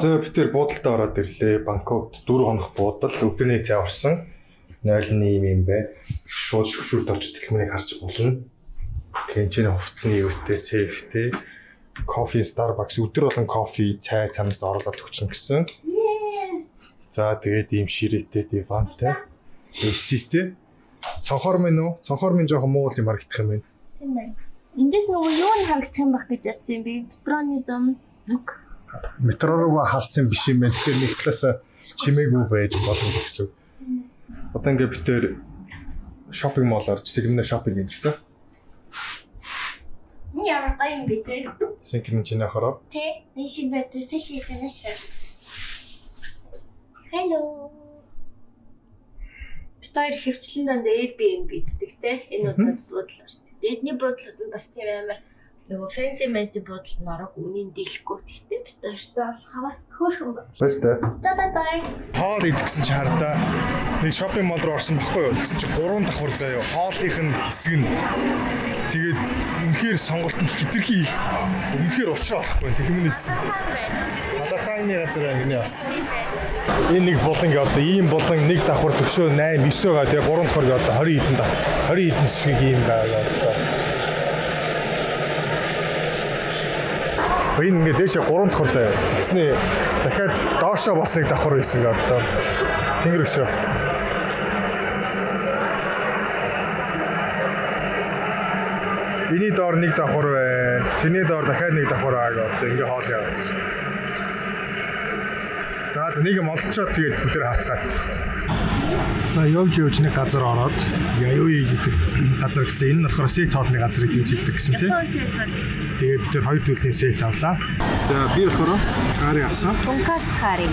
За бид тэр буудалд ороод ирлээ. Бангкокт 4 хоног буудал, өдрийн цай орсон. 0-1 юм бэ. Шууд шүршүрт орж дэлгмэрийг харж болно. Тэнцэн хувцсны өвтэй, сейфтэй. Кофе Starbucks өдөр болон кофе, цай, цамс орлоод өгчнө гэсэн. За тэгээд ийм ширээтэй, дивантай, AC-тэй. Цонхоор минь үү? Цонхоор минь жоохон муу юм харагдах юм байна. Тийм байна. Эндээс нөгөө юу нь харагдах юм баг гэж бодсон юм би. Метроны зам зүг. Метро руу харсан биш юм байна. Тэгэхээр нэг талаас чимээгүй байж болно гэсэн. Одоо ингээд бид тэр шопинг молл орж тэрнээ шопинг хийсэн. Ямар гоё юм бэ те? Синхрон чиний хараа. Тэ, нэг шинэ селфи хийх. Hello. Тэр хөвчлэн донд Airbnb иддэг те. Энэ удаад буудал орт. Эдний буудлууд нь бас тийм амар нөгөө fancy буудалд нь орог үнийн дийлэхгүй. Тэгтээ бид өөртөө бол хавас хөөрхөн байна. Баяртай. За бай. Хоол идэх гэсэн чи хардаа нэг шопинг молл руу орсон байхгүй юу? Тэгсэн чи 3 давхар заяа. Хоолных нь хэсэг нь тэгээд үнэхээр сонголт нь хитрхи үнэхээр уучраа болохгүй. Тэгмээс Халатаны газар ангины бас. Энэ нэг буланг одоо ийм буланг нэг давхар төгшөө 8 9 га тэгээ 3 давхар одоо 20 хэдэн шиг ийм байгаа одоо. Энэ ингээд дэшээ 3 давхар заяа. Тэсний дахиад доошоо бас нэг давхар байсан одоо. Тэнгэр өшөө. Эний доор нэг давхар байна. Тэний доор дахиад нэг давхар байгаа одоо ингээ хоол яваад. За нэг юм олцоод тэгээд бүтээр харцгаад. За явж нэг газар ороод Яюи гэдэг газар гэсэн энэ нь болохоор сет хоолны газрыг хэмжигдэх гэсэн тийм. Тэгээд бид хоёр төрлийн сет авлаа. За би болохоор карри авсан. Тункас карри.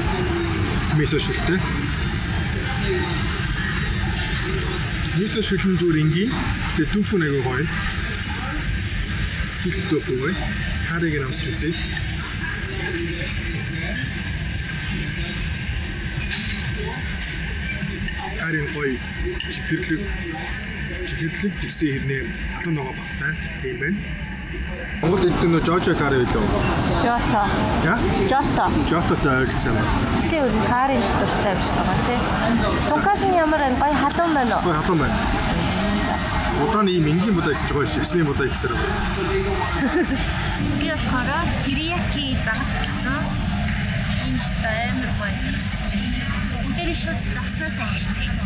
Мисо шүлтэй. Мисо шүлэн зүгээр энгийн. Тэгээд дүүфү нэг гоё. Сэлт дүүфү гоё. Карриг амсч үзье. Харин гоё чихэрлэг гэсэн хэрнээ халуун байгаа багтай тийм байна. Монгол эдгээр нөө Жожо карри билүү? Жото. Яа? Жото. Жототой ойлцсан байна. Тэслийн үр каррийн дуртай биш байгаа тийм. Тункас нь ямар байна? Гоё халуун байна уу? Гоё халуун байна. Удааны ийм энгийн будаа идэж байгаа шүү. Ясмин будаа идсээр байна. Би болохоор терияки загас гэсэн. Энэ стайл амар гоё хэлцэж байна. Бүгдээрээ шууд загснаас эхэлсэн.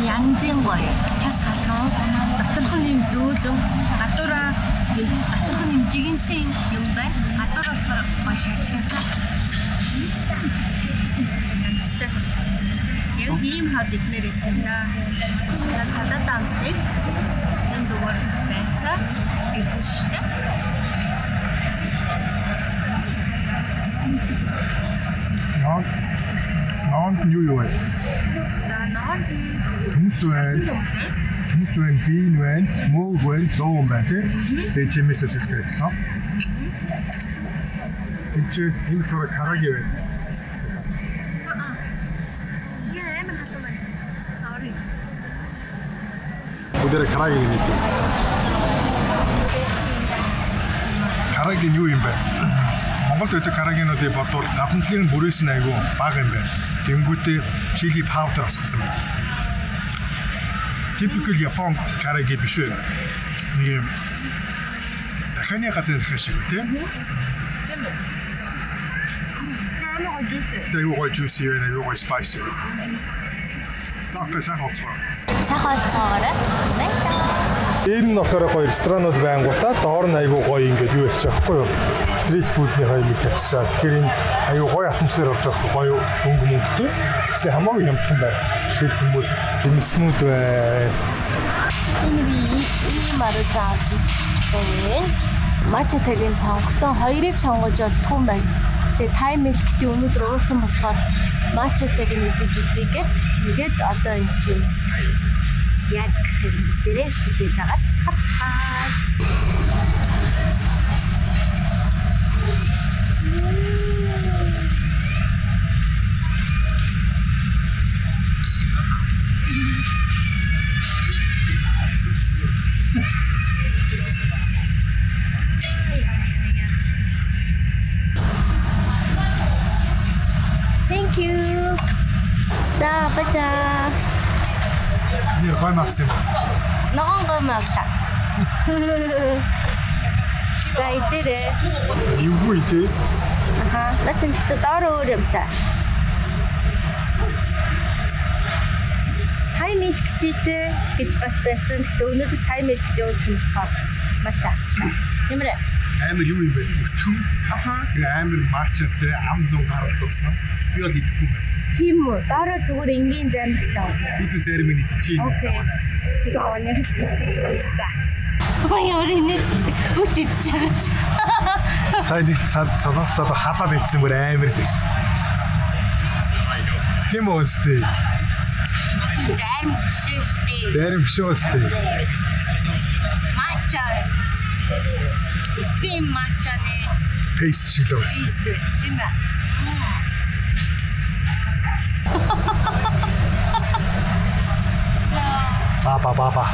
Янзын гоё. Час халуун, доторх нь юм зөөлөн, гадуураа доторх нь юм жигэнсэн юм байна. Гадуур болохоор гоё шарчгаасаа. Янзтай. Яг ийм хад идмээр байсан да. За салат амсыг энэ зүгээр байцаа ирдэн шиштэй. Ноонт юу вэ? За ноон Хүнс байна. Бин байна. Мөг байна. Зоон байна тийм. Тэгээд чимээс шилжүүлэх гэсэн. Энэ төр караги байна. Өдөр караги нэг. Караги юу юм бэ? Монголд өдөр карагинуудыг бодвол давтамжлын бүрээс нь айгүй бага юм байна. Тэнгүүтээ чили паудер асгацсан байна. Typical Япон караги биш үү? Нэг дахины газар их шиг тийм. Айгүй гоё juicy байна, айгүй гоё spicy. Сайхан олцоогоорой. Дээр нь болохоор гоё ресторанууд байнгутаа доор нь айгүй гоё ингээд юу ярьчих байхгүй юу? Стрит фудны хоёрыг тавьчихсан. Тэгэхээр энэ айгүй гоё атмосфер болж байгаа гоё өнгө мөнгөтэй. Тэгсэн хамаагүй юмсан байна. Шийд хүмүүс дүнснүүд бай. Энэ маружаач. Мачатагийн сонгосон хоёрыг сонгож болтгүй юм байна. Тэгээ тайм мэлкти өнөөдөр уулсан болохоор мачатаг нь идэж үзьгээд тэгээд одоо энэ чинь яаж гэх юм дээрээ хүлээж агаад хаа. Бажаа. Нэр гой мавсан юм. Ногоон гой мавса. За идэрээ. Юу ий? Аха, начин гэхдээ доор өөр юм та. Хай мишгтээ гэж бас байсан. Гэхдээ өнөөдөр хай мишгтээ уусан болохоор маш аачлаа. Нэмрэ. Амар юу юм бэ? Өчөө. Аха. Тэгээ амар мачтай ам зам гаралт болсон. Би бол идэхгүй байна. Тийм үү? Доороо зүгээр энгийн заримтай болно. Би тэр зарим нь идчихье. Окей. Аа нэр. За. Ой яа инээд үт идчих юм шиг. Сайн нэг санаасаа хазаад идсэн бүр амар дэс. Тийм үү сте. Зарим биш шүү дээ. Зарим биш үү сте. Матча. Тийм матча нэ. Пейст шиг л байна. Пейст тийм ээ. Баба.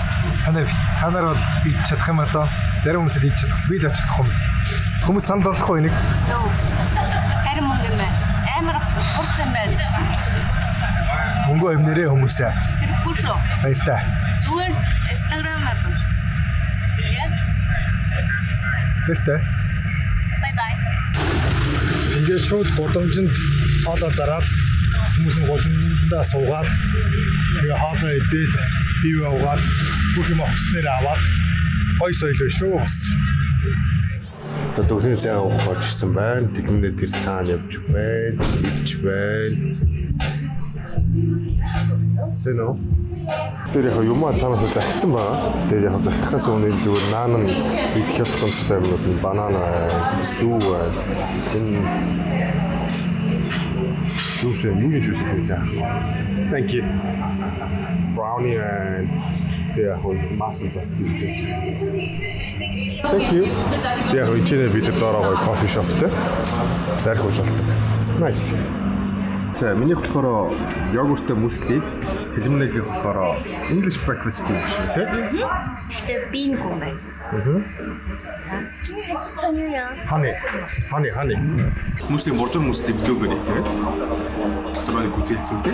Ханаар бол бий чадах юм болоо. Зарим хүмүүс бий чадах, би л чадахгүй юм. Хүмүүс санд болохгүй нэг. Йоо. Харин мөнгө юм байна. Амар хурц юм байна. Мөнгө юм нэрээ хүмүүсээ. Хэрэггүй шүү. Баяртай. Зүгээр Instagram-аар бол. Яа. Баяртай. Bye. Ингээд шууд гудамжинд хоолоо зараад хүмүүс нь гудамжиндаа суугаад тэгээ хоолоо идээд бив аваад бүх юм авснаар аваад хой соёлоо шүү бас. Одоо дөрөвний цай авах очсон байна. Тэгмээ тэр цаана явж байна. Идэж байна. Сэно. Тэр яг юмаа цаанаас захицсан байна. Тэр яг захихаас өмнө зүгээр наан нь идэх боломжтой юмнууд нь банана, сүү, энэ juice юуны juice гэсэн. Thank you. Brownie and yeah, масан цас гэдэг. Thank you. Яг үчинэ бид доороо кофе шоп те. Зарих үж болдог. Nice. За миний болохоор йогурттай мюсли, хэлмнэг болохоор English breakfast юм шиг те. Гэхдээ бинго юм байна. За чиний хэцүү юу яа? Honey. Мюсли боржор мюсли blueberry те. Тэрийг үзэлцэн те.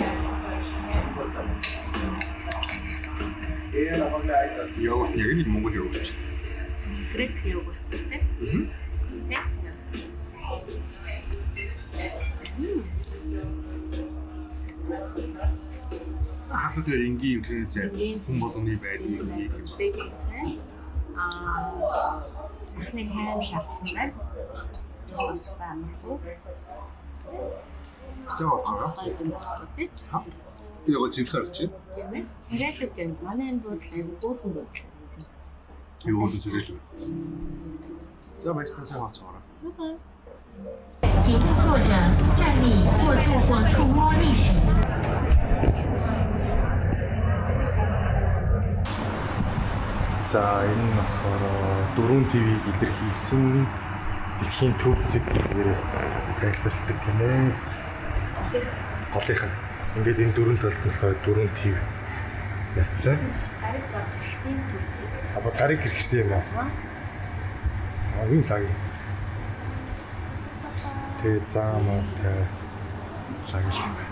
Йогурт яг нэг монгол йогурт. Грек йогурт те. Зэцнээс. Хатад энгийн юм зэ хүн болгоны байдаг юм ийм юм. Усны хайм шаардсан байна. Бас байна уу? Жаа. Тэгээ гол зэрэг гарч. Тийм ээ. Царайлаг байна. Манай энэ буудлын айгу хөөрхөн буудлаа. Юу л царайлаг үзсэн. За баяртай сайн хацгаараа. Бай. 请坐着、站立或坐或触摸历史。 За энэ нь болохоор 4 ТV-г илэрхийлсэн дэлхийн төв зэг гэдгээр тайлбарладаг гинэ. Голынх нь. Ингээд энэ 4 талд нь болохоор 4 ТV яцсан. Гариг гэрхсэн төвцөг. Aber гариг гэрхсэн юм аа. Энэ лаг. Тэгээ заамаа тэ лаг л юм байна.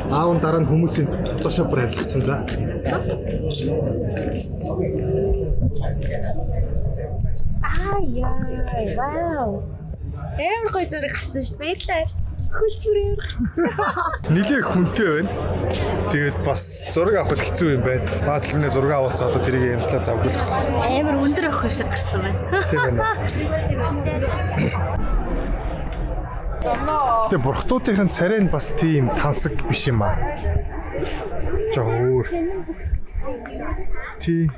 Аав дараа нь хүмүүсийн фотошопор арилгачихсан за. Яа, вау. Амар гоё зураг авсан шүү дээ. Баярлалаа. Хөсвөр гарсан. Нилээ хүнтэй байна. Тэгээд бас зураг авахд хэцүү юм байна. Баадлын зураг аваад одоо тэрийг янзлаа завгуулах. Амар өндөр охин шиг гарсан байна. Тийм байна. Тэгээ бурхтуудын царай нь бас тийм тансаг биш юм аа. Жоо өөр. Тий.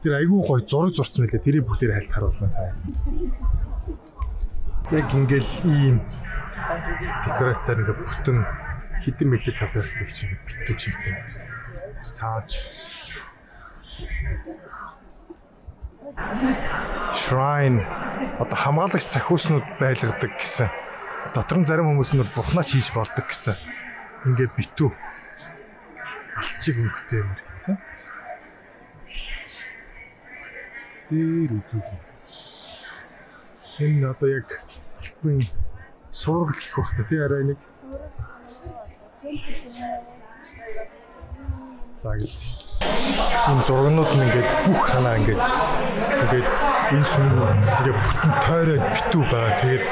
Тэр айгүй гоё зураг зурцсан мөлий. Тэрийг бүгдээр хальт харуулна та. Яг ингээл ийм декорацаар ингээ бүтэн хитэн мэдээ кафетэй чиг битүү чимсэн. Цааш. Shrine одоо хамгаалагч сахиуснууд байлгадаг гэсэн. Дотор нь зарим хүмүүс нь бурхнаач хийж болдог гэсэн. Ингээ битүү алчиг өнгөтэй юм гэсэн. Тэр үзүүл. Энэ одоо яг хүн сургал гэх багтаа тий арай нэг. Лагт. Энэ зургнууд нь ингээд бүх ханаа ингээд энэ сүм ингээд бүтэн тойроод битүү байгаа. Тэгээд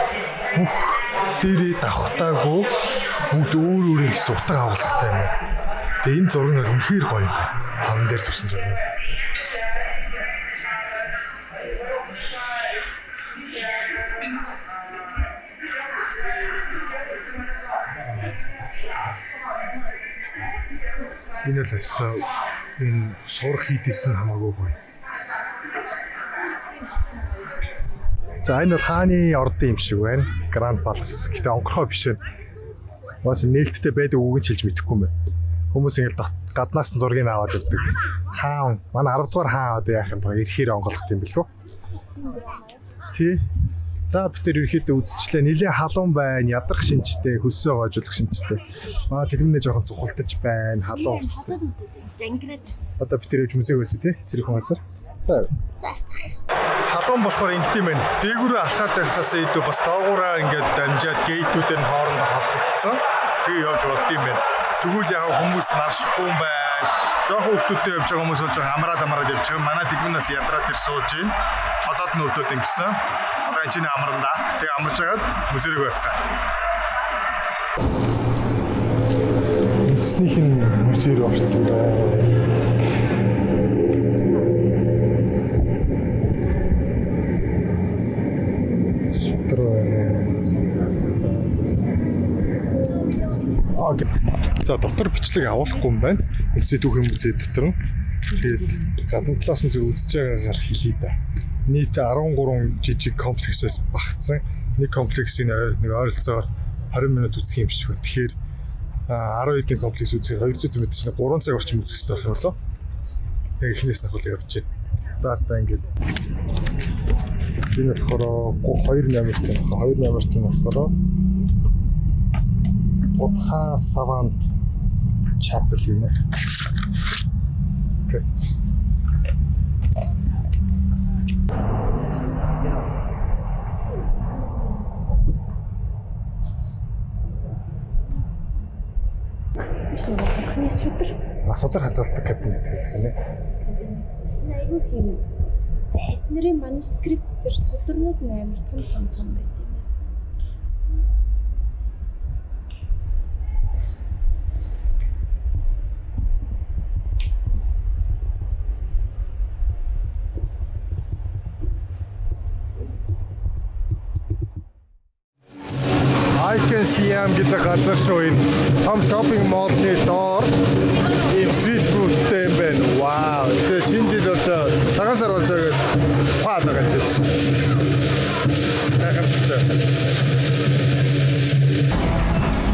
бүх дээрээ давхтаагүй бүгд өөр өөр гэсэн утга агуулгатай юм. Тэгээд энэ зураг нь үнэхээр гоё юм байна. Хан дээр зүсэн зураг. Энэ л өстой энэ сурах хийдсэн хамаагүй гоё. За энэ бол хааны ордын юм шиг байна. Гранд Палас. Гэтэ онгорхоо биш байна. Бас нээлттэй байдаг үгэн хэлж мэдэхгүй юм байна. Хүмүүс ингээл гаднаас нь зургийг аваад өгдөг. Хаан манай 10 дугаар хаан одоо яах юм бэ? Ирэхээр онгорлох юм бэлгүй. Тий. За бид тэр ерөөхдөө үзчихлээ. Нилийн халуун байна, ядрах шинжтэй, хөлсөө гоожуулах шинжтэй. Маа тэгмнээ жоохон цухалтаж байна, халуун хувцастай. Зангираад. Одоо бид тэр музей байсан тий, сэрхэн газар. За. Халуун болохоор ингэдэм юм байна. Дээгүүрээ алхаад байхаас илүү бас доогуураа ингээд дамжаад гейтүүдээр нь хоорондоо холбогдсон. Тэг явж болд юм байна. Тэгвэл яг хүмүүс наршихгүй юм байна. Жохон хүмүүстэй явж байгаа хүмүүс бол жоохон амраад явж байгаа. Манай дэлгүүнээс ядраад ир сууж байна. Холоод нь өдөөд ингэсэн. Одоо энэ чинь амрандаа. Тэг амарч агаад мөсөрөг байцгаа. Үснийх нь мөсөр орсон байна. За дотор бичлэг агуулахгүй юм байна. Үндэсний түүхийн музей дотор. Тэгээд гадна талаас нь зөв үзэж байгаагаар хэлье да. Нийт 13 жижиг комплексээс багтсан. Нэг комплексийн нэг ойролцоогоор 20 минут үзэх юм шиг байна. Тэгэхээр 10 хэдийн комплекс үзэхээр 200 м чинь 3 цаг орчим үзэх хэрэгтэй болов. Тэгээд эхнээс нь хол явж байна. За та ингээд энэ болохоор 2 номертай болохоор Утха Саван Chapel юм. Окей. Биш нэг хөхний судар. Судар хадгалдаг кабинет гэдэг юм. Айгуу юм. Эднэрийн манускрипт дээр сударнууд амар том байд. I can see гэдэг газар шүү энэ том шопинг молны доор ийм street foodтэй юм байна. Вау. Тэгээ шинэ жил болж цагаан сар болж байгаа паад байгаа юм чинь. Гайхамшигтай.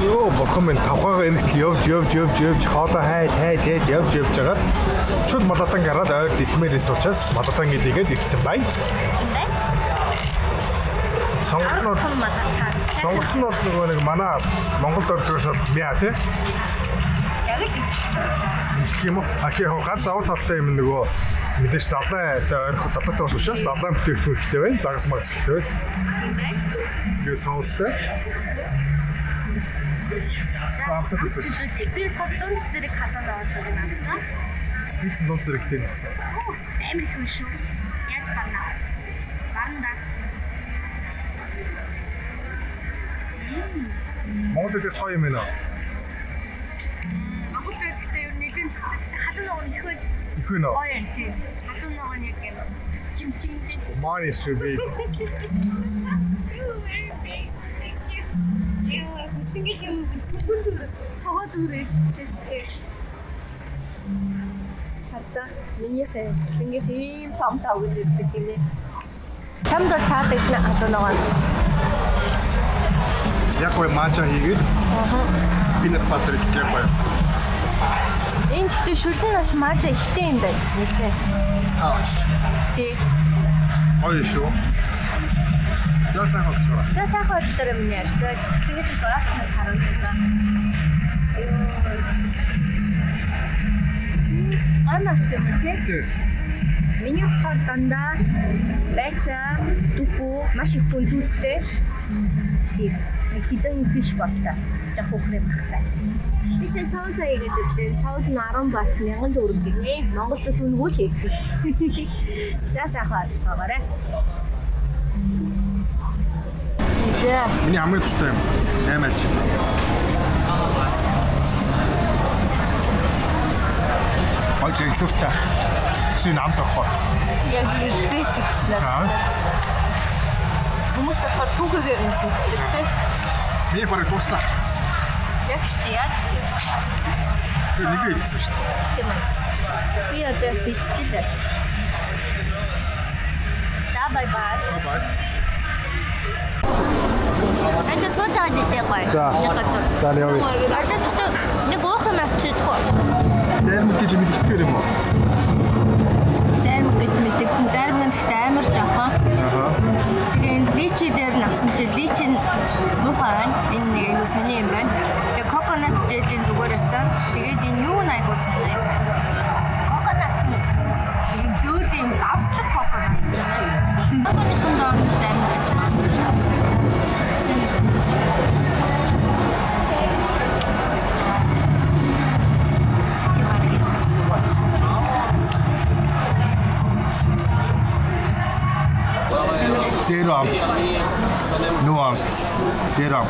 Йоо, бохомын тавхаага энэт явж хоолоо хайж явж жагаад шууд Малатан гараад ойр дитмээрээс учраас Малатан гэдийгээд ирсэн бай. Сонгол нь бол нэг манай Монголд ордогоос яа тий? Яг л ингэх юм уу? Ахи ганц авал талтай юм нөгөө мэдээж далайн ойрхот талаатаас учраас далайн бүтээгдэхүүнтэй байна. Загас магас гэдэг байна. тийм байна. Тэгээ соустай. Би содон зэрэг хасаад аваад байгаа юм гэсэн. Пицца дунд зэрэгтэй гэсэн. Ус амар их юм шүү. Яаж барна? Барна. Монголдээс гоё юм байна. Монголд гэхдээ ер нь нэлийн төстэй халуун ногоо их байна. Их байна уу? Гоё юм тийм. Халуун ногоо яг юм. Жим. Mine is too big. Сингэх юм. Хаваад үрэж тийм. Хасаа миний сингэх юм том гэдэг юм ээ. Чамд бол таадаг халуун ногоо. Яг гоо мача хийгээд. Peanut butter гэж яг гоё. Энэ гэхдээ шүлэн бас мача ихтэй юм байна. Нэлээ. Аач. Тий. Гоё шүү. За сайхан болцгоо. За сайхан бодлоор юм яар. За чигсгийнхээ дурааснаас харуулъя. Амаас юм тий. Миний болохоор дандаа байцаа, дүпүү маш их бүндүүцтэй. Тийм. Хідэн фиш болтой. Жах ухрын багтай. Бисээ соус аягаад ирлээ. Соус нь 10 бат 1000 төгрөг гинэ. Монгол төв нүгүү л их. За сайхан болцоогоорой. За. Миний хамгийн дуртай юм. 8 альч. Ой чиглэлтэй. Чи намд авах. Яг ирзээ шиг шнэ. Хүмүүс болохоор түүхээр юмс үздэг те. Би барыг дуслаа. Яг штий, яг штий. Нэгэ хэлсэн шүү дээ. Тийм ээ. Би одоо сэтчихлээ. За бай бай. Бай бай. Айда сууж аваад идэх гоё. За. За явъя. Айда нэг уух юм авчихдаг. Зарим гэж мэдчихээр юм уу? Зарим гэж мэддэг. Зарим нь гэхдээ амар жоохон. Тэгээ личи дээр навсан чи личи муухай. Энэ нэг аюу сони юм байна. Тэгээ коконат желийн зүгээрээсэн. Тэгээд энэ юу нэг аюу сони юм байна. Коконат. Энэ зөөлөн давслаг коконат юм байна. Коконатын доор зарим гэж байна. Zero am. No am. Zero am.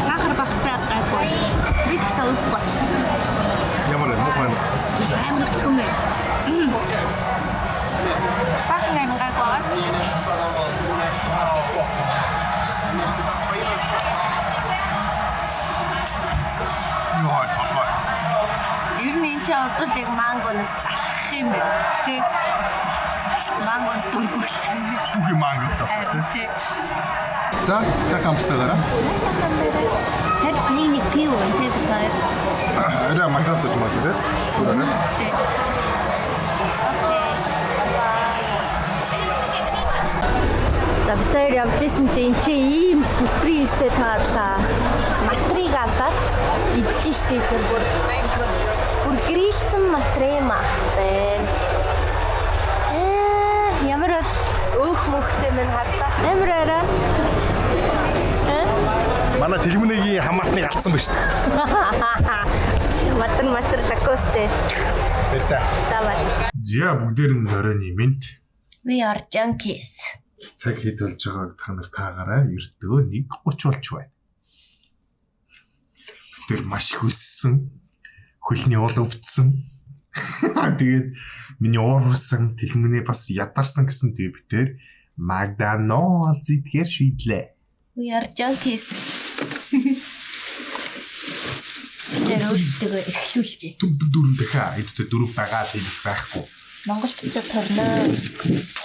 Сахар багтай гайгүй. Би тэгтээ уухгүй. Ямар юм муухай юм. Амар түм ээ. Сахар амар гайгүй. Йоо тофоо. Ер нь энэ ч одоо л яг мангоноос залах юм байна. Тэг. Манго дургүй болох юм. Бүхий манго тофоо. Тэг. За сайхан амцгаараа. Сайхан дээр. Хэрц нэг пив уу тэг бид хоёр. Арай манго цож маа тий. Бүрэнэ. Тэг. За бид хоёр явж исэн чи энэ чи ийм сюрпризтэй таарлаа. Матрийг аваад идэж штэ тэр бүр грилсэн матрим ах байна. Ямар бол өөх мөхтэй мэн хардаа. Амар арай. Манай телмүнэгийн хамаатныг алдсан ба штэ. Матер лакосте. Бэта. Давай. Зя бүгдээр нь оройн имэнт. We are junkies. Цаг хэд болж байгааг та нар таагаарай. Ердөө 1:30 болж байна. Тэр маш их өссөн. Хөлний уул өвдсөн. Тэгээд миний уур усан тэлмэнээ бас ядарсан гэсэн тэгээ битээр Макдоналдс идэхээр шийдлээ. We are junkies. Тэр өөрсдөө эрхлүүлж. Дөрөв дахиад эдгээр дөрөв байгаа тийм байхгүй. Монголд ч торно.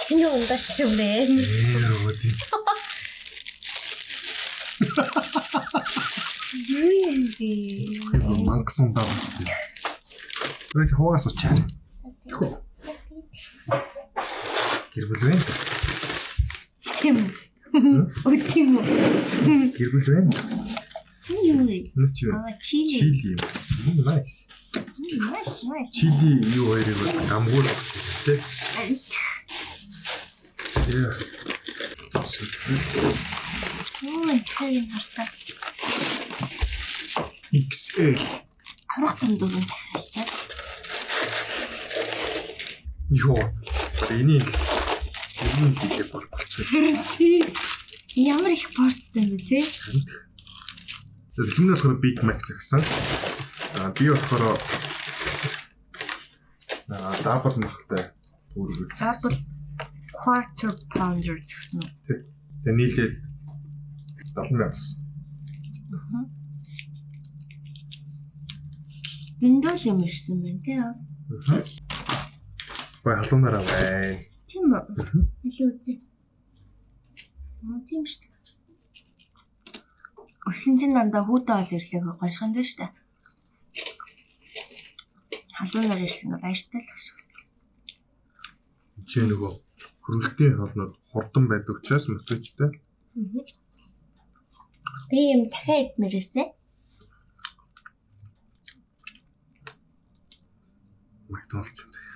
Чиний ундач юм бэ? Үгүй. Юу Мангас ундаа бас тийм. Яг хаваас учаар. Гэрбэл байна. тийм. Оо тийм үү. Гэрбэл байна. Юу вэ? Нэг чи. Чили. Чили. Nice. Nice. Чили юу хоёрыг гамгуул тий. Яа. Ой, тийм хартаа. XL. Аврах тундуур нь тааш та. Йоо. Энийг хийдэг болчихсон. Тийм. Ямар их порцтой юм бэ тий? Дэлгэмний болохоор Big Mac загсан. Би болохоор double махтай өөрөөр Double quarter pounder гэсэн үү? Тэгээ нийлээд 70,000 болсон. Дэндөл юм ирсэн байна тий. Бай халуунаараа байна. Тийм үү? Илүү үзье. Тийм шүү дээ. Өсөн чинь дандаа хүүтэй ол ирлээ гоншхон дээ шүү дээ. Халуунаар ирсэн гэ баяртай л шүү. Жишээ нөгөө хөргөлтийн хоолнууд хурдан байдаг учраас мотивчтэй. Би юм дахиад мэрээсэ. Макдоналдс юм даа.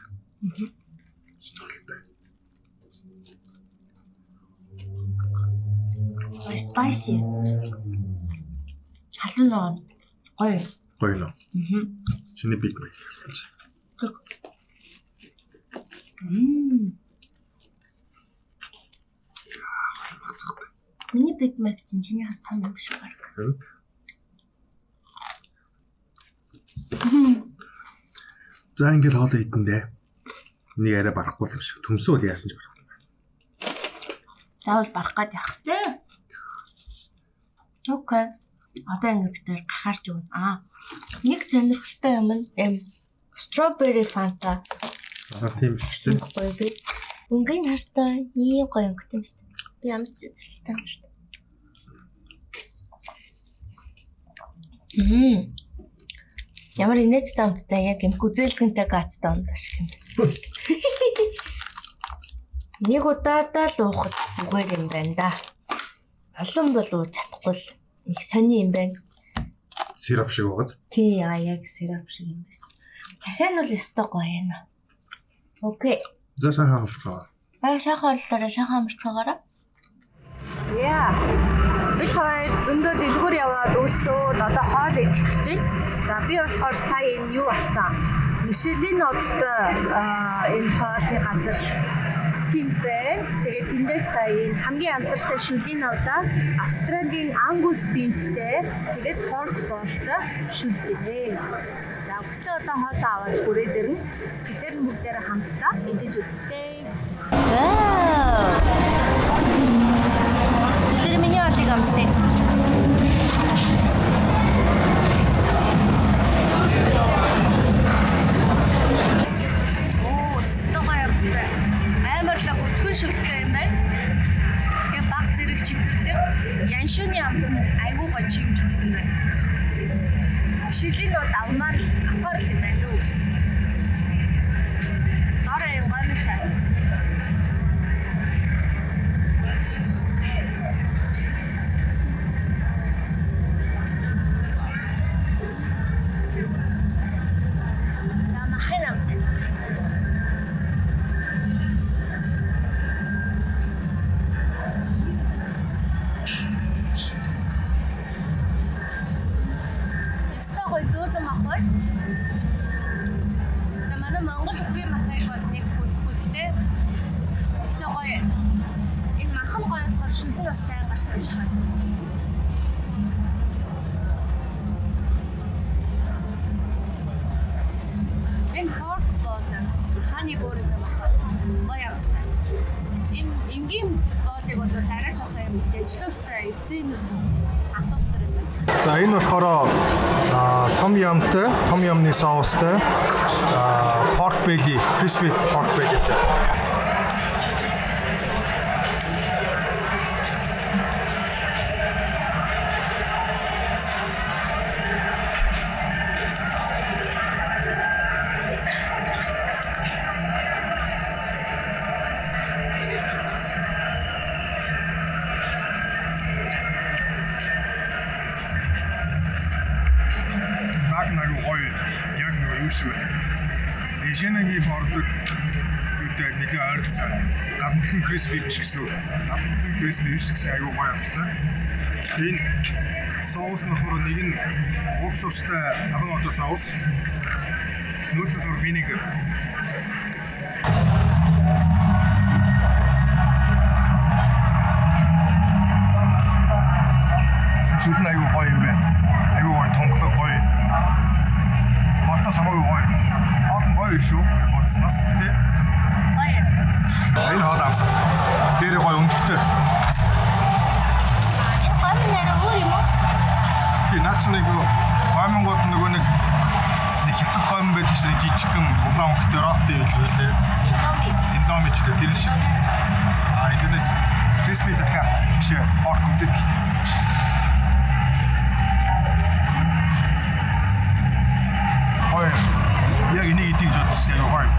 Сонирхолтой. Spicy. Халуун гоё. Гоё нөө. Чиний Big Mac. Миний Big Mac чинийхээс том юм шиг баг. За ингээл хоолоо идэндээ. Нэг арай барахгүй юм шиг. Төмсөөл яасан ч барахгүй. Заавал барах гээд явах тий. Окей. Одоо ингэ бид нэр гахаарч өгнө. Нэг сонирхолтой юм нь strawberry Fanta. Тийм шүү дээ. Гоё би. Өнгийн хартай ийм гоё өнгөтэй юм шүү дээ. Би ямарч үзэлтэй юм шүү дээ. Ямар инээдтэй амттай яг юм гүзээлцгэнтэй гацтай амтаа шиг юм. Нэг удаадаа л уухад зүгээр юм байна да. Олон бол ууж чадахгүй л их сони юм байна. Сироп шиг байгааз. Тий, яг сироп шиг юм байна. Дахиад нь л ёстой гоё юм. Окей. За шахаа авчихаа. Шахаа амарцгаагаараа. Яа. Бид хоёр зөндөө дэлгүүр яваад өсөөд одоо хоол идэх гэж байна. За би болохоор сая энэ юу авсан? Мишелийн ноттой энэ хоолны газар тэнд байна. Тэгээд тэндээс сая энэ хамгийн алдартай шүлийн авлаа. Австралийн Angus beef-тэй тэгээд pork ball-тай шүлтэй. За өсөө одоо хоолоо аваад бүрээд ирнэ. Тэгэхээр бүгдээрээ хамтдаа идэж үзье. Өдөр миний хоолыг амсаа. Амарлаг өтгөн шүлтэй юм байна. Тэгээ баг зэрэг чихэрдэг. Яншууны амт нь айгүй гоё чимж өгсөн байна. Шилийн нот авмаар л авахар л юм байна дөө. Орой юм гомтой. За махын амсаа. Зөөлөн мах бол. Тэгээ манай Монгол үгийн махыг бол нэг гүцгүцтэй. Тэгтээ гоё. Энэ махан гоё болохоор шүлэн бас сайн гарсан юм шиг байна. Энэ pork ball ханы бүрийн мах гоё явцтай. Энэ энгийн боолыг бол арай жоох юм дэжлүүртэй эзэн хатуухтай юм байна. За энэ болохоор том ямны соустай pork belly, crispy pork belly. Эжэнэгийн хордог үүтэй нэлээд ойролцоо. Гаднах нь crispy биш гэсэн. Гаднах нь crispy биш гэсэн аюу гоё амттай. Энэ соус нөхөр нэг нь уксустай таван одоо соус. Нүүдлэр винегер. Шүлэн аюу гоё юм байна. Аюу гоё тонглог гоё. Батас хамаагүй гоё. Гоё шүү. Бодсноос тий. Гоё. Энэ хоол авсан. Тэр гоё өндөртэй. Энэ гоё нэр өөр юм уу? Тий, наач нэг гоймонгод нөгөө нэг хятад гоймон байдаг шиг жижигхэн улаан өнгөтэй роттой хэлээ. Индоми ч гэх тэр шиг. Интернет crispy така биш pork үзэг. Гоё. Яг энийг идэх гэж бодсон яг гоё.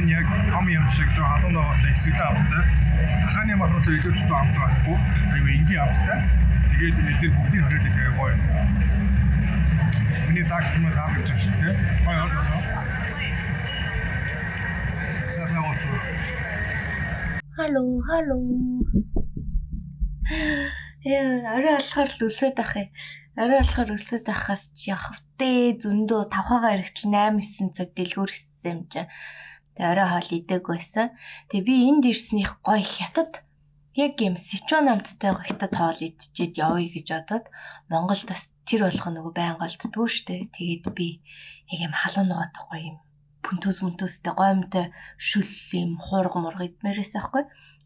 нь яг том юм шиг жоо халуун ногоотой эсгэлэн амттай. Дахааны мах бол илүү зүг амт байхгүй. Аюу энгийн амттай. Тэгээд эдгээр бүгдийг хөрөөд байгаа гоё. Миний тагч юм таах гэж байна тийм. Гоё олсон. Ясаа олсон. Халу. Арай болохоор л өсөд ах юм. Арай болохоор өсөд ахаас ч явахвтээ зөндөө 5-аагаар ирэхтэл 8-9 цаг дэлгүүр ирсэн юм чинь. Тэгээ орой хоол идэг байсан. Тэгээ би энд ирснийх гоё хятад яг юм Сичуан намттай хятад хоол идчихэд явъя гэж бодоод Монголд бас тэр болох нөгөө байнга олддгоо штэ. Тэгээд би яг юм халуун ногоотой гоё юм пүнтөстэй гомтой шүл юм хуурга мурга идмээрээс аахгүй.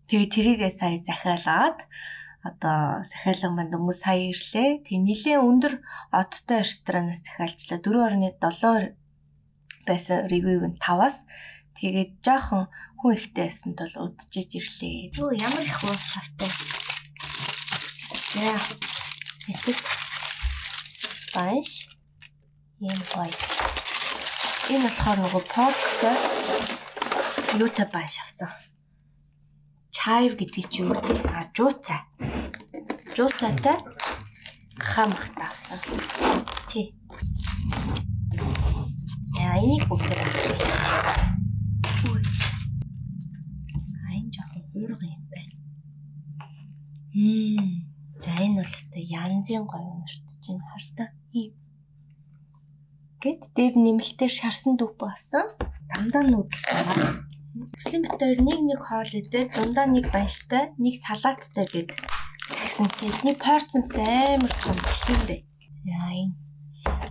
Тэгээ тэрийгээ сая захиалаад одоо захиалга манд өнгө сая ирлээ. Тэгээ нэлээд өндөр одтой ресторанаас захиалчлаа. 4.7 байсан ревю нь 5-аас. Тэгээд жоохон хүн ихтэй байсанд бол удажиж ирлээ. Өө ямар их уу цавтай. Яа. Эцэг банш. Ийм гоё. Энэ болохоор нөгөө порктой юутай банш авсан. Чайв гэдэг чи юу вэ? Жууцаа. Жууцаатай хамхтай авсан. Тий. За энийг бүгдээр авсан. Уурга юм байна. За энэ бол өстой янзын гоё уншиж чинь хартаа. Гэт дээр нэмэлтээр шарсан дүп болсон. Дандаа нүүдэлс байгаа. Өслийн битээр нэг хоол идээд дундаа нэг банштай, нэг салааттай гэд загсан чи эдний порцнстай амар том юм бэ. За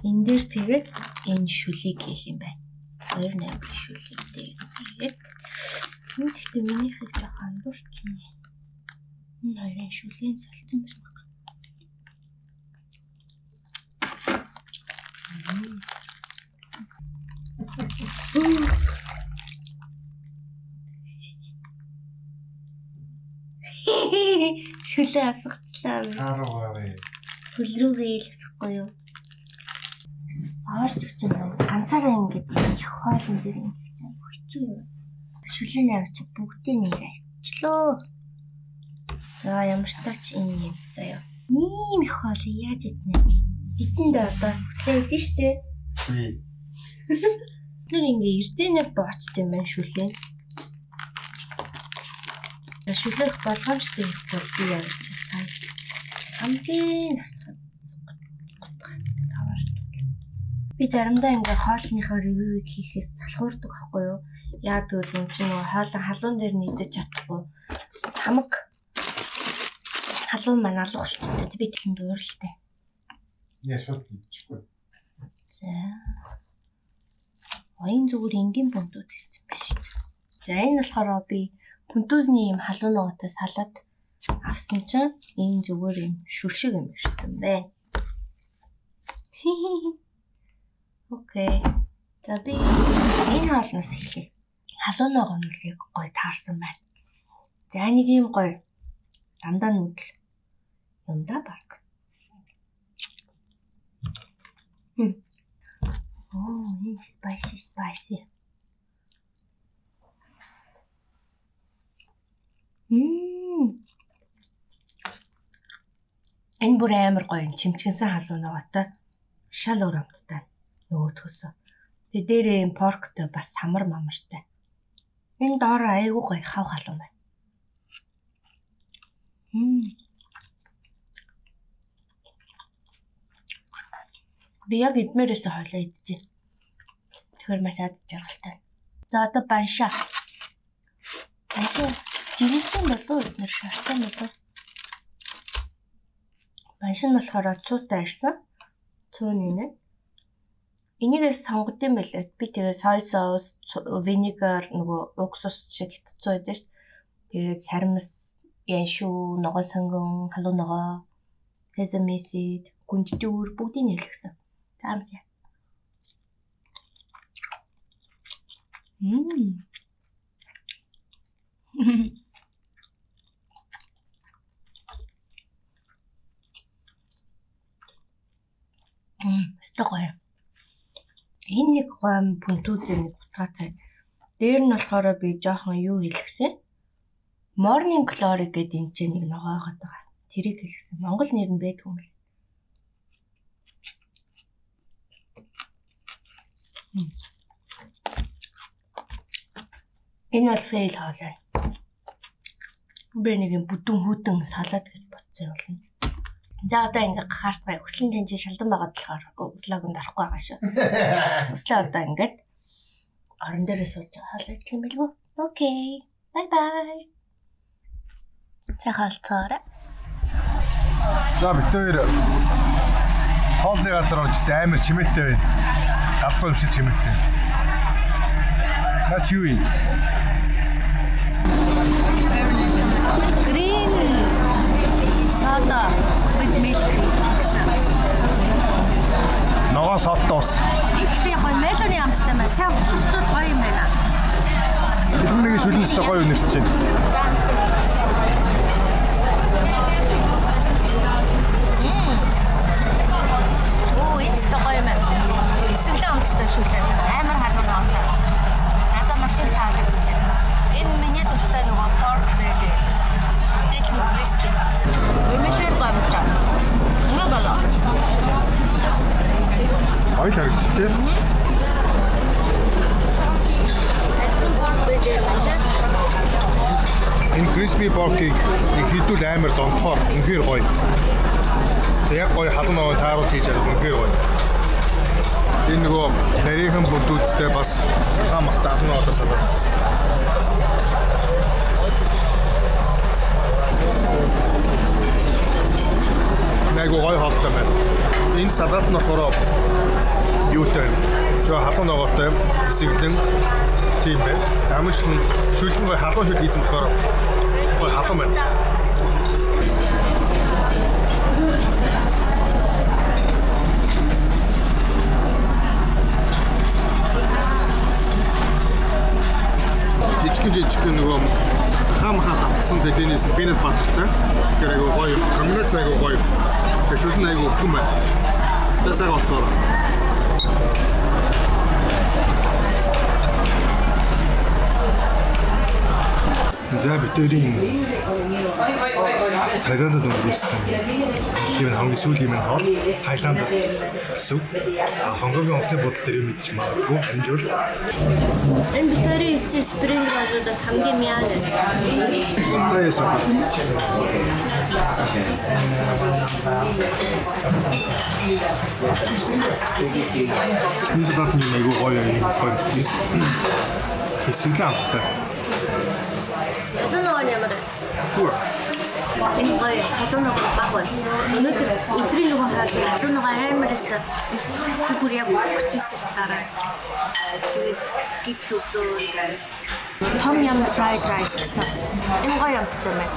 энэ дээр тэгээд энэ шүлийг хийх юм байна. 2 номер шүлийг дээр хийгээд энэ гэхдээ минийхийг жоохон андуурсан. Энэ хоёрын шүлийн салцсан биш баг. Шүлээ асгачлаа. Хараагаа. Хөл рүүгээ л асахгүй юу? Саарч гэж байна. Ганцаараа ингэж их хоолн дээр ингэж хэцүү юм. Шүлийн авч бүгдийг нэг арчлоо. За ямар ч тач энэ юм заяа. Ийм их хоол яаж иднэ? Эдэндээ одоо хүслээ идэн штэ. Тэр ингээ эрдэнэ боочт юм байна шүлээ. Шүлэх болгоомжтой бол би явж сайн. Хамгийн насгад завар. Би заримдаа ингээ хоолныхоо ревюг хийхээс залхуурдаг байхгүй юу? Яа гэвэл энэ чинь хоолын халуун дээр нийдэж чадахгүй. Хамаг халуун маань алгуулчтай би тэлэн дууралтай. Яа шууд хийчихгүй. За. Оин зүгээр энгийн бунтууд хийсэн биш. За энэ болохоор би пүнтүзний юм халуун ногоотой салаад авсан чинь энэ зүгээр юм шүршиг юм ирсэн байна. Окей. За би энэ хоолноос эхлэе. Халуун ногоо нь л гоё таарсан байна. За нэг юм гоё дандаа нүүдэл юм да баг. Энэ spicy. Энэ бүр амар гоё чимчгэнсэн халуун ногоотой шал урамттай нөгөөдхөөсөө. Тэгээ дээрээ юм порктой бас самар мамартай. Энэ доор айгүй гоё хав халуун байна. Би яг идмээрээс хоолоо идэж байна. Тэгэхээр маш ад жаргалтай. За одоо баншаа. Баншаа жирэлсэн болов уу? Нэр шарсан болов уу? Баншаа нь болохоор цуутай ирсэн. Цуун нэ. Энийгээс сонгод юм байлаа. Би тэгээ сой соус, винегар, нөгөө уксус шиг хэцүү байдаг шүү дээ. Тэгээд сармис, яншуу, ногоон сонгон, халуун ногоо, sesame seed, гүнжтүүр бүгдийг нэрлэгсэн. Заамсаа. Стогой. Энэ нэг гом пүнтүүзээ нэг утгаатай Дээр нь болохоор би жоохон юу хэлгэсэн? Morning Glory гэдэг энэ ч нэг ногоогод байгаа. Тэрийг хэлгэсэн. Монгол нэр нь байдаг юм бэл. Энэ бол фейл хоолой. Би нэг юм бүдүүн хүүтэн салаад гэж бодсон юм болно. За одоо ингээ гахаарцгаа өслийн жинжин шалдан байгаад болохоор влогонд орохгүй байгаа шүү. Өслөө одоо ингээд орон дээрээ сууж байгаа хаалт юм билгүй. Окей. Бай бай. Цахалцаараа. За бид хоёр хоолны газар орж амар чимээтэй байна. Галзуу юм шиг чимээтэй. Наач юу юм? Green soda with milk гэсэн. Ногоос хотоос. Ихтэй гоё мелоны амттай маа. Сайн хурцуул гоё юм байна. Бидний шүлэнстэй гоё үнэрч чинь. За хэсэг. It's the гоё юм. Эсэглэн амттай шүлэн. Амар халуун ноготой. Надад машин таалагдчих байна. Энэ миний дуртай нөгөө pork belly. It's crispy. Өмшөр гамтаа. Наа бала. Ой харагч тий. Энэ crispy pork-ийг хідүүл амар донтохоор үнэхээр гоё. Яг гоё халуун ногоо тааруулж хийж чадах үнэхээр гоё. Энэ нөгөө нарийнхан бүдүүдтэй бас хамахтай халуун ногоо салаад. Нэг гоё хоолтой байна. Энэ салаад нь болохоор юутай жоо халуун ногоотой эсэглэн тийм байна. Амжилт шүлэн гоё халуун шүл хийсэн болохоор гоё халуун байна. Жижиг нөгөө хамхаа татсан тэднээс пинет баттай. Тэгэхээр айгу гоё комбинац айгу гоё. Шүлэн айгу өгсөн байна. Тэсэг олцоо. За битэрийн Тайландд өнгөрсөн юм хамгийн сүүлийн минь хоо Тайланд гэсэн. Хонконгийн улсын бодол дээр мэдчих магадгүй энэ жил. Энэ битэрийн эцэс спринг роллоос хамгийн мяа. Таясаа. Энэ салат нь айгүй гоё юм гоё. Хэсэглэн амттай. Халуун ногоо ямар вэ? Түр. Энэ гоё халуун ногоо баг байна. Өнөөдөр өдрийн нөгөө хаалт халуун ногоо аймараас бүр яг өгчихсэн ш дараа. Тэгээд гиз өгдөө. Tom yum fried rice гэсэн. Энэ гоё амттай байна.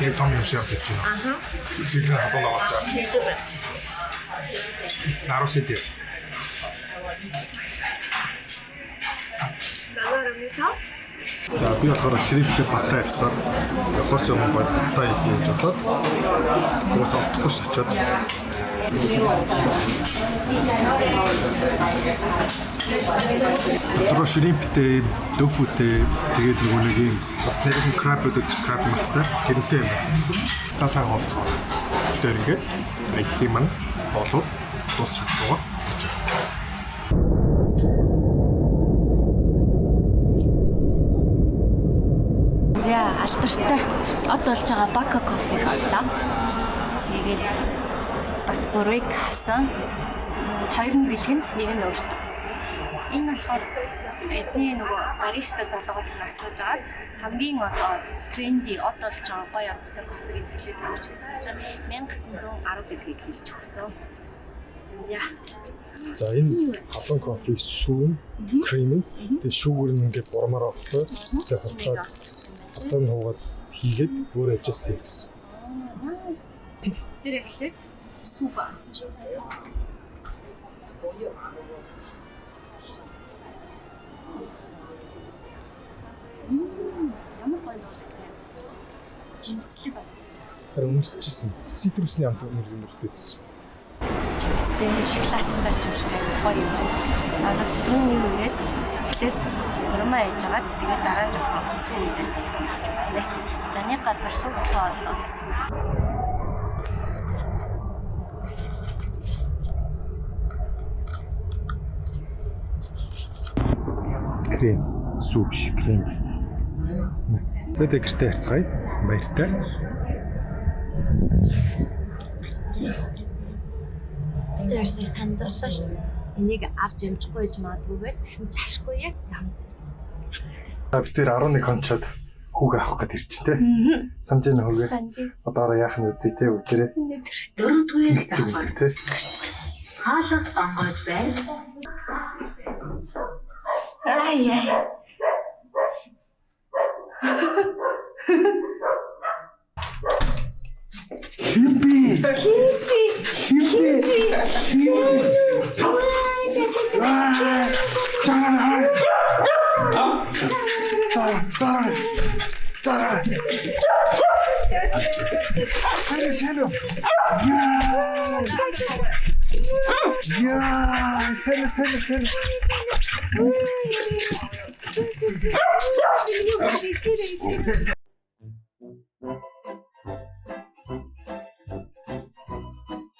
Яг том юм шиг гэж байна. Аха. Хэсэглэн халуун ногоотой. Нарусэдэ. За би болохоор шириптэй баттай авсан. Явахаас өмнө баттай идэх гэж бодоод уус олдохгүй ш очоод. Дотор шириптэй, тофутэй тэгээд нөгөө нэг юм баттай краб гэдэг краб мэлтэй тэрнтэй юм. Тасаа холцоо. Тэр ингээд айхи ман болоод тус шатгаа. За алдартай од болж байгаа Baka кофег авлаа. Тэгээд бас 3-ыг авсан. 2 нь бэлгэн, 1 нь өөртөө. Энэ болохоор тэдний нөгөө бариста залуугаас нь асууж агаад хамгийн одоо тренди од болж байгаа гоё амттай кофег нь хэлээд өгч гэсэн чинь 1910 гэдгийг хэлж өгсөн. За энэ халуун кофе сүүн, крем, тэгээ шүүгэр нь ингээд бурмаар авахгүй. Тэгээ хотлоод одоо нь хуугаад хийгээд өөр adjust хийх гэсэн. Nice. Тэр эхлээд сүп амсчихсан. Ямар гоё нуцтай. Жимслэг байна. Харин өмсчихсэн. Цитрусны амт өнөр юм өртөөдсөн. чипстэй шоколадтай ч юм шиг гоё юм байна. Одоо тэтгэвний үрээд эхлээд бурмаа яж агаад тэгээд дараа жоохон сүү ирээд үзлээ. За нэг газар сүү болол. Крем, сүүп, крем. За тэг гэртээ харцгаая. Баяртай. Тэр сая сандарлаа шүү. Энийг авч амжихгүй гэж магадгүйгээд тэгсэн чи ашгүй яг замд. Бид тэр 11 хончоод хүүгээ авах гээд ирж тэ. Санаж байна хүүгээ. Одоо яах нь үзье тэ бүгдээрээ. Дөрөвдүгээр давхар. Тэ. Хаалт онгойж байна. Ай. Химби.